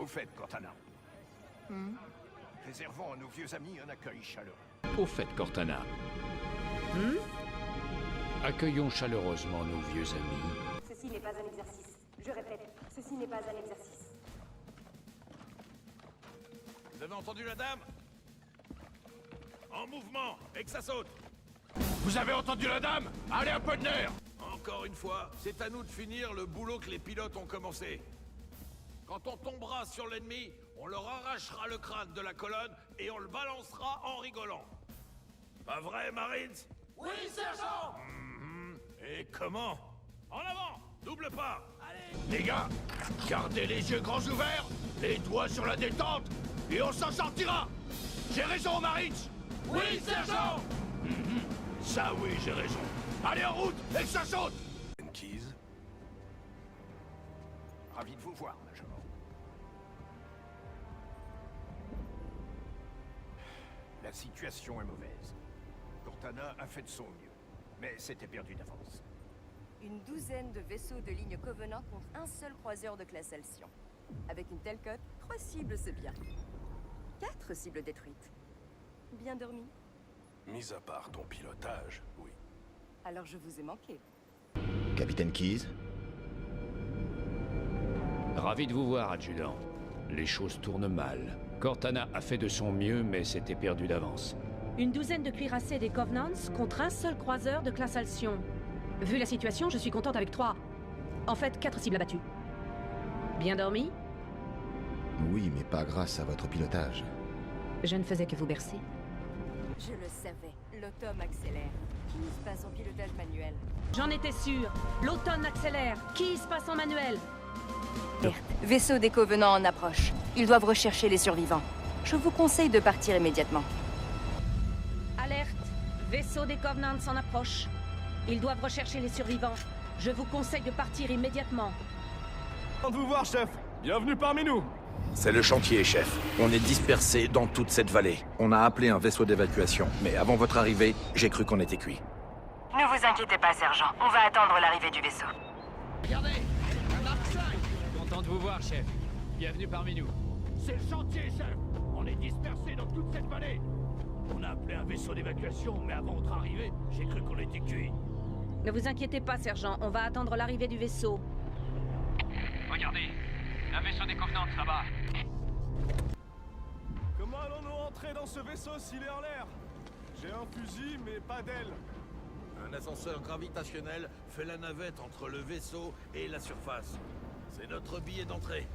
Au fait, Cortana. Réservons à nos vieux amis un accueil chaleureux. Au fait, Cortana. Accueillons chaleureusement nos vieux amis. Ceci n'est pas un exercice. Je répète, ceci n'est pas un exercice. Vous avez entendu la dame? En mouvement, et que ça saute. Vous avez entendu la dame? Allez, un peu de nerf! Encore une fois, c'est à nous de finir le boulot que les pilotes ont commencé. Quand on tombera sur l'ennemi, on leur arrachera le crâne de la colonne et on le balancera en rigolant. Pas vrai, Marines? Oui, sergent! Et comment? En avant! Double pas! Allez! Les gars, gardez les yeux grands ouverts, les doigts sur la détente, et on s'en sortira! J'ai raison, Marines? Oui, sergent! Ça oui, j'ai raison. Allez en route, et que ça saute! Keys. Ravi de vous voir, Major. La situation est mauvaise. Cortana a fait de son mieux, mais c'était perdu d'avance. Une douzaine de vaisseaux de ligne Covenant contre un seul croiseur de classe Alcyon. Avec une telle cote, 3 cibles c'est bien. 4 cibles détruites. Bien dormi? Mis à part ton pilotage, oui. Alors je vous ai manqué. Capitaine Keyes? Ravi de vous voir, adjudant. Les choses tournent mal. Cortana a fait de son mieux, mais c'était perdu d'avance. Une douzaine de cuirassés des Covenants contre un seul croiseur de classe Alcyon. Vu la situation, je suis contente avec 3. En fait, 4 cibles abattues. Bien dormi? Oui, mais pas grâce à votre pilotage. Je ne faisais que vous bercer. Je le savais, l'automne accélère. Qui se passe en pilotage manuel? J'en étais sûre. L'automne accélère. Qui se passe en manuel? Vaisseau des Covenants en approche. Ils doivent rechercher les survivants. Je vous conseille de partir immédiatement. Alerte. Vaisseau des Covenants en approche. Ils doivent rechercher les survivants. Je vous conseille de partir immédiatement. Content de vous voir, chef. Bienvenue parmi nous. C'est le chantier, chef. On est dispersés dans toute cette vallée. On a appelé un vaisseau d'évacuation, mais avant votre arrivée, j'ai cru qu'on était cuit. Ne vous inquiétez pas, sergent. On va attendre l'arrivée du vaisseau. Regardez! Un Mark 5! Content de vous voir, chef. Bienvenue parmi nous. C'est le chantier, chef! On est dispersés dans toute cette vallée! On a appelé un vaisseau d'évacuation, mais avant votre arrivée, j'ai cru qu'on était cuits. Ne vous inquiétez pas, sergent. On va attendre l'arrivée du vaisseau. Regardez, un vaisseau des Covenants là-bas. Comment allons-nous entrer dans ce vaisseau s'il est en l'air? J'ai un fusil, mais pas d'aile. Un ascenseur gravitationnel fait la navette entre le vaisseau et la surface. C'est notre billet d'entrée.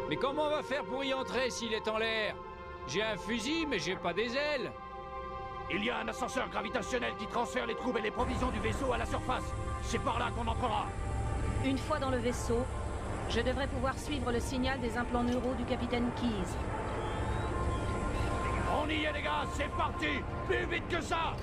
Mais comment on va faire pour y entrer s'il est en l'air? J'ai un fusil, mais j'ai pas des ailes. Il y a un ascenseur gravitationnel qui transfère les troupes et les provisions du vaisseau à la surface. C'est par là qu'on entrera. Une fois dans le vaisseau, je devrais pouvoir suivre le signal des implants neuraux du capitaine Keyes. On y est, les gars, c'est parti! Plus vite que ça!